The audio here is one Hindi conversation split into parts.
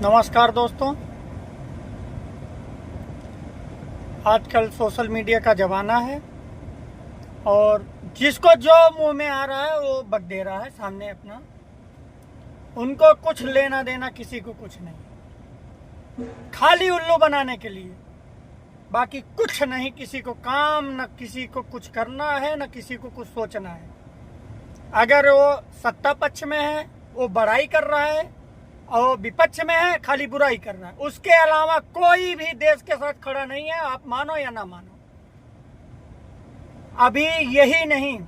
नमस्कार दोस्तों। आजकल सोशल मीडिया का ज़माना है और जिसको जो मुंह में आ रहा है वो बक दे रहा है सामने अपना। उनको कुछ लेना देना किसी को कुछ नहीं, खाली उल्लू बनाने के लिए, बाकी कुछ नहीं। किसी को काम न किसी को कुछ करना है न किसी को कुछ सोचना है। अगर वो सत्ता पक्ष में है वो बड़ाई कर रहा है और विपक्ष में है खाली बुराई कर रहा है। उसके अलावा कोई भी देश के साथ खड़ा नहीं है, आप मानो या ना मानो। अभी यही नहीं,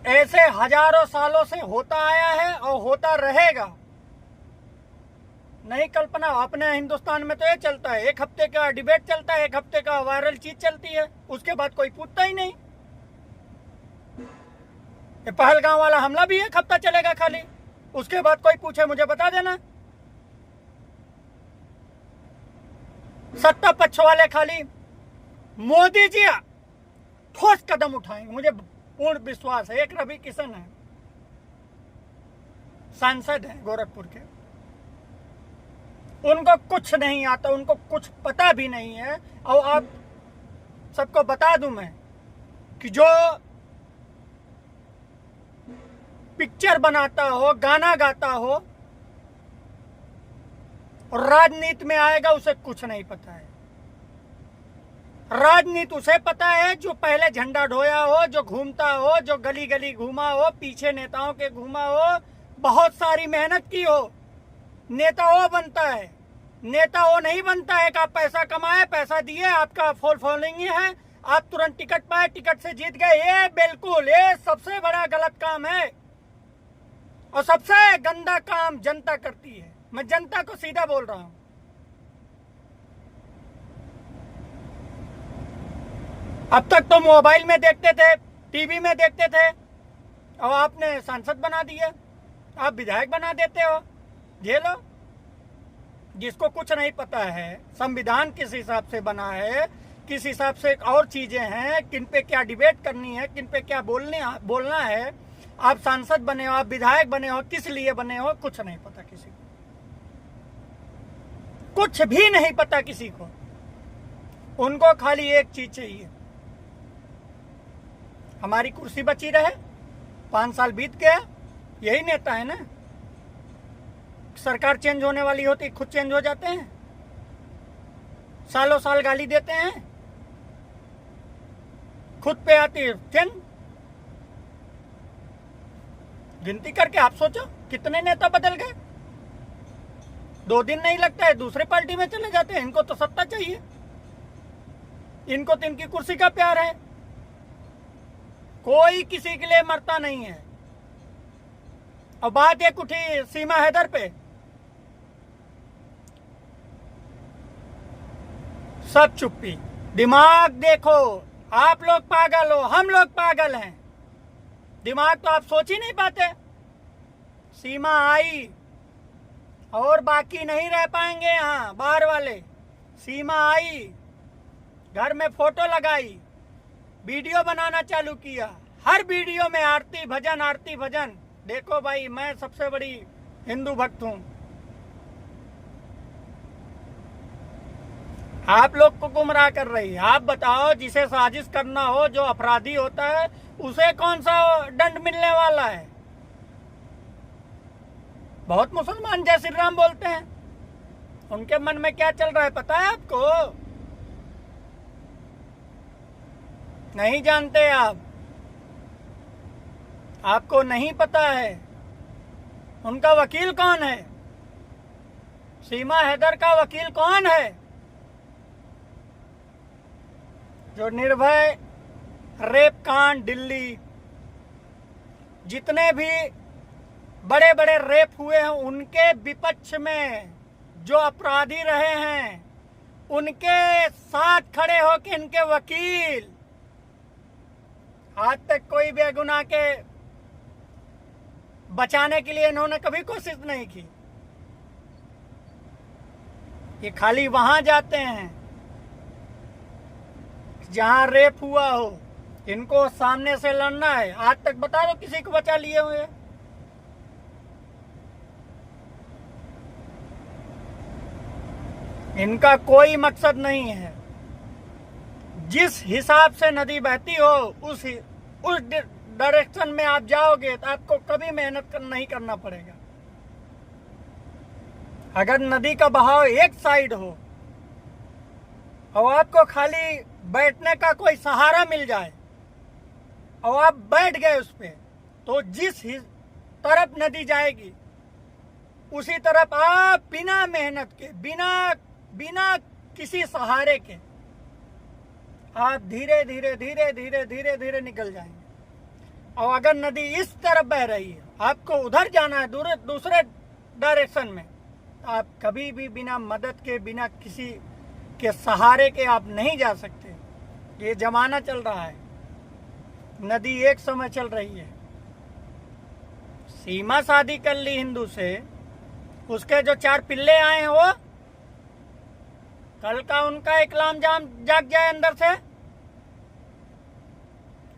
ऐसे हजारों सालों से होता आया है और होता रहेगा। नहीं कल्पना, अपने हिंदुस्तान में तो ये चलता है, एक हफ्ते का डिबेट चलता है, एक हफ्ते का वायरल चीज चलती है, उसके बाद कोई पूछता ही नहीं। ये पहलगाम वाला हमला भी एक हफ्ता चलेगा खाली, उसके बाद कोई पूछे मुझे बता देना। सत्ता पक्ष वाले खाली मोदी जी ठोस कदम उठाएंगे, मुझे पूर्ण विश्वास है। एक रवि किशन है, सांसद है गोरखपुर के, उनको कुछ नहीं आता, उनको कुछ पता भी नहीं है। और आप सबको बता दूं मैं कि जो पिक्चर बनाता हो, गाना गाता हो और राजनीति में आएगा उसे कुछ नहीं पता है। राजनीति उसे पता है जो पहले झंडा ढोया हो, जो घूमता हो, जो गली गली घूमा हो, पीछे नेताओं के घूमा हो, बहुत सारी मेहनत की हो। नेता वो बनता है, नेता वो नहीं बनता है कि आप पैसा कमाए, पैसा दिए, आपका फॉलोइंग है, आप तुरंत टिकट पाए, टिकट से जीत गए। ये बिल्कुल, ये सबसे बड़ा गलत काम है और सबसे गंदा काम जनता करती है। मैं जनता को सीधा बोल रहा हूं। अब तक तो मोबाइल में देखते थे, टीवी में देखते थे, और आपने सांसद बना दिए, आप विधायक बना देते हो। झेलो। जिसको कुछ नहीं पता है संविधान किस हिसाब से बना है, किस हिसाब से और चीजें हैं, किन पे क्या डिबेट करनी है, किन पे क्या बोलना है। आप सांसद बने हो, आप विधायक बने हो, किस लिए बने हो, कुछ नहीं पता किसी को, कुछ भी नहीं पता किसी को। उनको खाली एक चीज चाहिए, हमारी कुर्सी बची रहे। 5 साल बीत गया, यही नेता है ना। सरकार चेंज होने वाली होती, खुद चेंज हो जाते हैं, सालों साल गाली देते हैं, खुद पे आती है चेंज। गिनती करके आप सोचो कितने नेता बदल गए। 2 दिन नहीं लगता है दूसरे पार्टी में चले जाते हैं। इनको तो सत्ता चाहिए, इनको तो इनकी कुर्सी का प्यार है। कोई किसी के लिए मरता नहीं है। और बात एक उठी सीमा हैदर पे, सब चुप्पी। दिमाग देखो, आप लोग पागल हो, हम लोग पागल हैं। दिमाग तो आप सोच ही नहीं पाते। सीमा आई और बाकी नहीं रह पाएंगे यहाँ बाहर वाले। सीमा आई, घर में फोटो लगाई, वीडियो बनाना चालू किया, हर वीडियो में आरती भजन, आरती भजन। देखो भाई, मैं सबसे बड़ी हिंदू भक्त हूं। आप लोग को गुमराह कर रही है। आप बताओ, जिसे साजिश करना हो, जो अपराधी होता है, उसे कौन सा दंड मिलने वाला है। बहुत मुसलमान जय श्री राम बोलते हैं, उनके मन में क्या चल रहा है पता है आपको? नहीं जानते आप, आपको नहीं पता है। उनका वकील कौन है? सीमा हैदर का वकील कौन है? जो निर्भय रेप कांड, दिल्ली, जितने भी बड़े बड़े रेप हुए हैं, उनके विपक्ष में जो अपराधी रहे हैं, उनके साथ खड़े होकर इनके वकील। आज तक कोई बेगुनाह के बचाने के लिए इन्होंने कभी कोशिश नहीं की। ये खाली वहां जाते हैं जहां रेप हुआ हो, इनको सामने से लड़ना है। आज तक बता दो किसी को बचा लिए हुए? इनका कोई मकसद नहीं है। जिस हिसाब से नदी बहती हो उस डायरेक्शन में आप जाओगे तो आपको कभी मेहनत नहीं करना पड़ेगा। अगर नदी का बहाव एक साइड हो और आपको खाली बैठने का कोई सहारा मिल जाए और आप बैठ गए उस पे, तो जिस तरफ नदी जाएगी उसी तरफ आप बिना मेहनत के, बिना किसी सहारे के आप धीरे धीरे धीरे धीरे धीरे धीरे निकल जाएंगे। और अगर नदी इस तरफ बह रही है, आपको उधर जाना है दूसरे डायरेक्शन में, तो आप कभी भी बिना मदद के, बिना किसी के सहारे के आप नहीं जा सकते। ये जमाना चल रहा है, नदी एक समय चल रही है। सीमा शादी कर ली हिंदू से, उसके जो 4 पिल्ले आए हैं वो कल का उनका इकलाम जाग जाए अंदर से,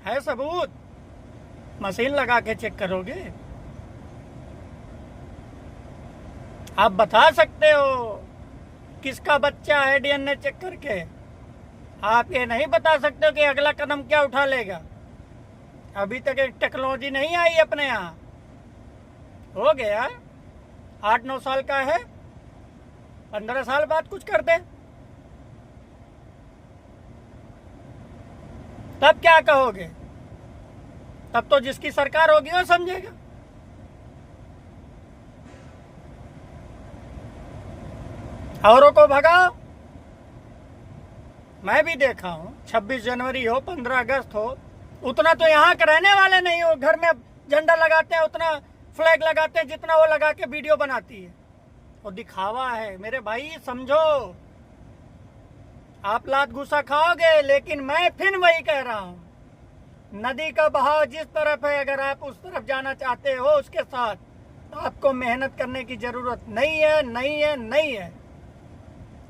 है सबूत। मशीन लगा के चेक करोगे, आप बता सकते हो किसका बच्चा है डीएनए चेक करके। आप ये नहीं बता सकते हो कि अगला कदम क्या उठा लेगा। अभी तक एक टेक्नोलॉजी नहीं आई अपने यहाँ। हो गया 8-9 साल का है, 15 साल बाद कुछ कर दे, तब क्या कहोगे? तब तो जिसकी सरकार होगी वो समझेगा। औरों को भगाओ। मैं भी देखा हूं, 26 जनवरी हो, 15 अगस्त हो, उतना तो यहाँ के रहने वाले नहीं हो घर में झंडा लगाते हैं, उतना फ्लैग लगाते हैं जितना वो लगा के वीडियो बनाती है। वो दिखावा है मेरे भाई, समझो। आप लात गुस्सा खाओगे, लेकिन मैं फिर वही कह रहा हूं, नदी का बहाव जिस तरफ है, अगर आप उस तरफ जाना चाहते हो उसके साथ, तो आपको मेहनत करने की जरूरत नहीं है, नहीं है, नहीं है।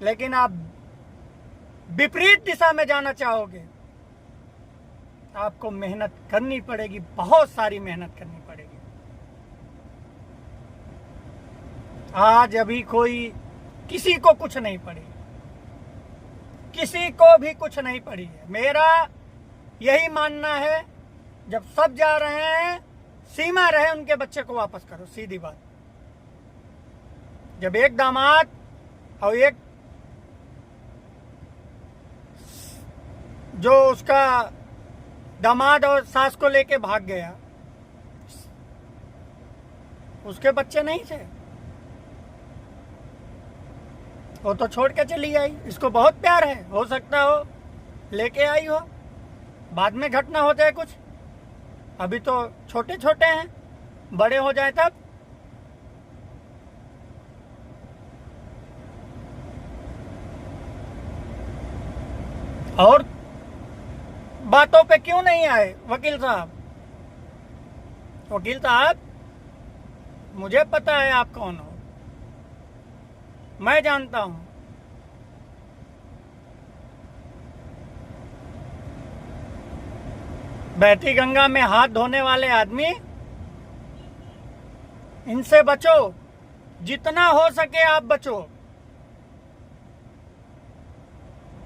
लेकिन आप विपरीत दिशा में जाना चाहोगे, आपको मेहनत करनी पड़ेगी, बहुत सारी मेहनत करनी पड़ेगी। आज अभी कोई किसी को कुछ नहीं पड़ी, किसी को भी कुछ नहीं पड़ी है। मेरा यही मानना है, जब सब जा रहे हैं, सीमा रहे उनके बच्चे को वापस करो, सीधी बात। जब एक दामाद और एक जो उसका दामाद और सास को लेके भाग गया, उसके बच्चे नहीं थे, वो तो छोड़ के चली आई। इसको बहुत प्यार है, हो सकता हो लेके आई हो, बाद में घटना हो जाए कुछ। अभी तो छोटे छोटे हैं, बड़े हो जाए तब। और बातों पे क्यों नहीं आए वकील साहब? वकील साहब, मुझे पता है आप कौन हो, मैं जानता हूं। बहती गंगा में हाथ धोने वाले आदमी, इनसे बचो, जितना हो सके आप बचो।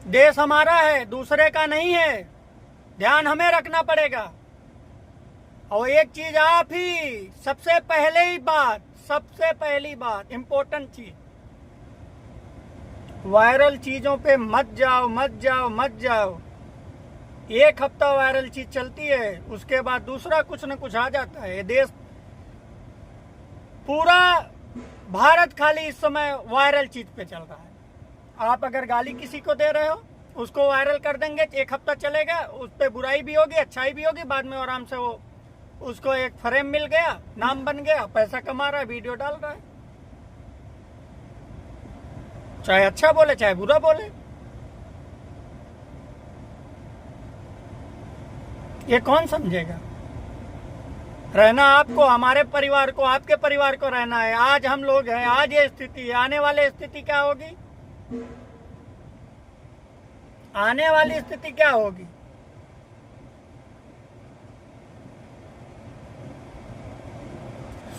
देश हमारा है, दूसरे का नहीं है, ध्यान हमें रखना पड़ेगा। और एक चीज आप ही सबसे पहली बात इंपॉर्टेंट चीज, वायरल चीजों पे मत जाओ। एक हफ्ता वायरल चीज चलती है, उसके बाद दूसरा कुछ न कुछ आ जाता है। देश, पूरा भारत खाली इस समय वायरल चीज पे चल रहा है। आप अगर गाली किसी को दे रहे हो, उसको वायरल कर देंगे, एक हफ्ता चलेगा, उस पर बुराई भी होगी, अच्छाई भी होगी, बाद में आराम से वो उसको एक फ्रेम मिल गया, नाम बन गया, पैसा कमा रहा है, वीडियो डाल रहा है, चाहे अच्छा बोले चाहे बुरा बोले। ये कौन समझेगा? रहना आपको, हमारे परिवार को, आपके परिवार को रहना है। आज हम लोग हैं, आज ये स्थिति है, आने वाली स्थिति क्या होगी? आने वाली स्थिति क्या होगी?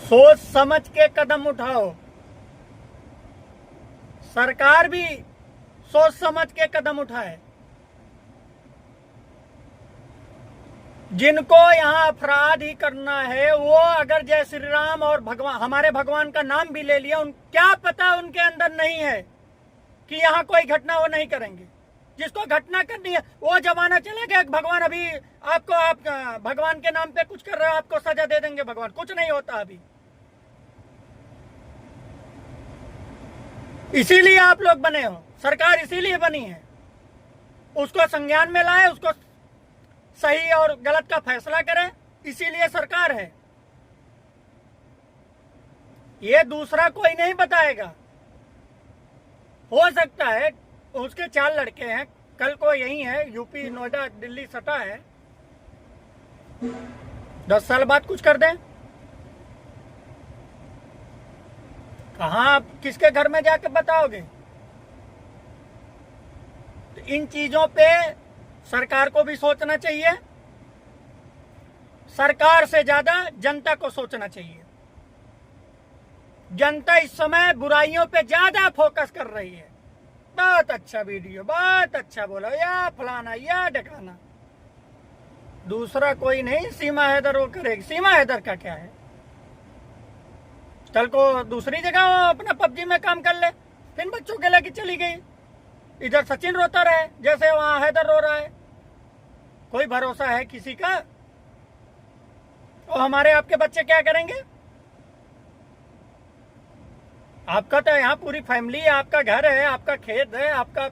सोच समझ के कदम उठाओ। सरकार भी सोच समझ के कदम उठाए। जिनको यहाँ अपराध ही करना है, वो अगर जय श्री राम और भगवान, हमारे भगवान का नाम भी ले लिया, क्या पता उनके अंदर नहीं है कि यहाँ कोई घटना वो नहीं करेंगे। जिसको घटना करनी है वो जमाना चला गया। भगवान अभी आपको, आप भगवान के नाम पे कुछ कर रहे हो, आपको सजा दे देंगे भगवान। कुछ नहीं होता अभी। इसीलिए आप लोग बने हो, सरकार इसीलिए बनी है। उसको संज्ञान में लाए, उसको सही और गलत का फैसला करे, इसीलिए सरकार है। ये दूसरा कोई नहीं बताएगा। हो सकता है उसके 4 लड़के हैं, कल को यही है, यूपी, नोएडा, दिल्ली सटा है, 10 साल बाद कुछ कर दें। कहां आप किसके घर में जाके बताओगे? तो इन चीजों पे सरकार को भी सोचना चाहिए। सरकार से ज्यादा जनता को सोचना चाहिए। जनता इस समय बुराइयों पे ज्यादा फोकस कर रही है। बहुत अच्छा वीडियो, बहुत अच्छा बोला, या फलाना या ढकाना। दूसरा कोई नहीं, सीमा हैदर वो करेगी। सीमा हैदर का क्या है? कल को दूसरी जगह अपना पबजी में काम कर ले, फिर बच्चों के लेके चली गई। इधर सचिन रोता रहे जैसे वहां हैदर रो रहा है। कोई भरोसा है किसी का? और हमारे आपके बच्चे क्या करेंगे? आपका तो यहाँ पूरी फैमिली है, आपका घर है, आपका खेत है, आपका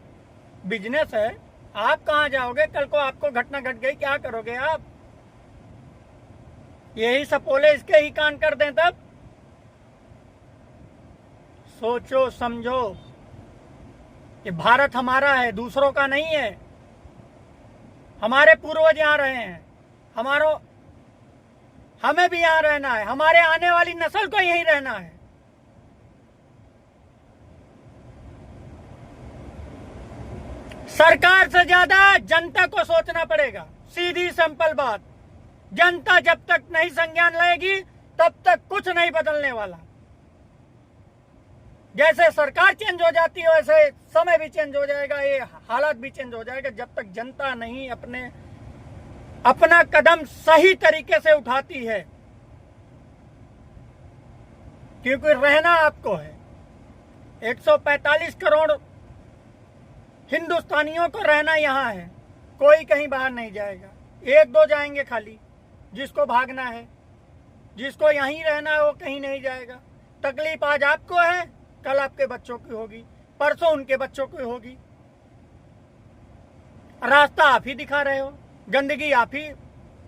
बिजनेस है। आप कहाँ जाओगे? कल को आपको घटना घट गई, क्या करोगे आप? यही सपोले इसके ही कान कर दें तब? सोचो समझो, ये भारत हमारा है, दूसरों का नहीं है। हमारे पूर्वज यहाँ रहे हैं, हमें भी यहाँ रहना है, हमारे आने वाली नस्ल को यहीं रहना है। सरकार से ज्यादा जनता को सोचना पड़ेगा। सीधी सिंपल बात। जनता जब तक नहीं संज्ञान लेगी तब तक कुछ नहीं बदलने वाला। जैसे सरकार चेंज हो जाती है वैसे समय भी चेंज हो जाएगा, ये हालात भी चेंज हो जाएगा। जब तक जनता नहीं अपना कदम सही तरीके से उठाती है, क्योंकि रहना आपको है। 145 करोड़ हिंदुस्तानियों को रहना यहाँ है, कोई कहीं बाहर नहीं जाएगा। 1-2 जाएंगे खाली, जिसको भागना है, जिसको यहीं रहना है वो कहीं नहीं जाएगा। तकलीफ आज आपको है, कल आपके बच्चों की होगी, परसों उनके बच्चों की होगी। रास्ता आप ही दिखा रहे हो, गंदगी आप ही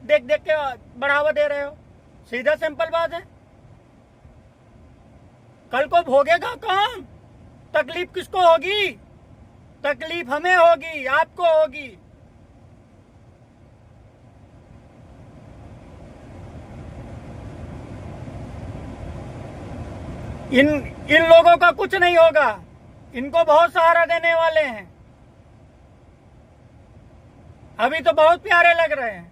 देख देख के बढ़ावा दे रहे हो। सीधा सिंपल बात है। कल को भोगेगा कौन? तकलीफ किसको होगी? तकलीफ हमें होगी, आपको होगी। इन लोगों का कुछ नहीं होगा, इनको बहुत सहारा देने वाले हैं। अभी तो बहुत प्यारे लग रहे हैं।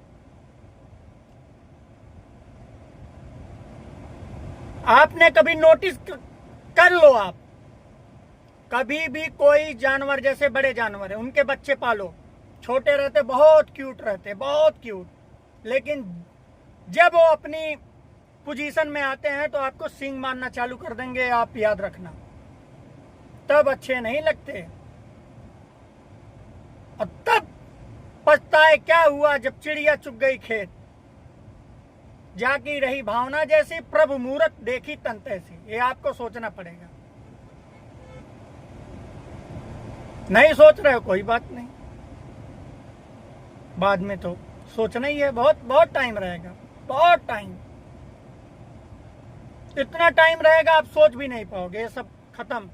आपने कभी नोटिस कर लो, आप कभी भी कोई जानवर, जैसे बड़े जानवर है, उनके बच्चे पालो, छोटे रहते बहुत क्यूट रहते, बहुत क्यूट, लेकिन जब वो अपनी पोजीशन में आते हैं तो आपको सींग मारना चालू कर देंगे। आप याद रखना, तब अच्छे नहीं लगते। और तब पछताए क्या हुआ जब चिड़िया चुग गई खेत। जागी रही भावना जैसी, प्रभु मूरत देखी तंते सी। ये आपको सोचना पड़ेगा। नहीं सोच रहे हो, कोई बात नहीं, बाद में तो सोचना ही है। बहुत बहुत टाइम रहेगा, बहुत टाइम। इतना टाइम रहेगा आप सोच भी नहीं पाओगे। ये सब खत्म।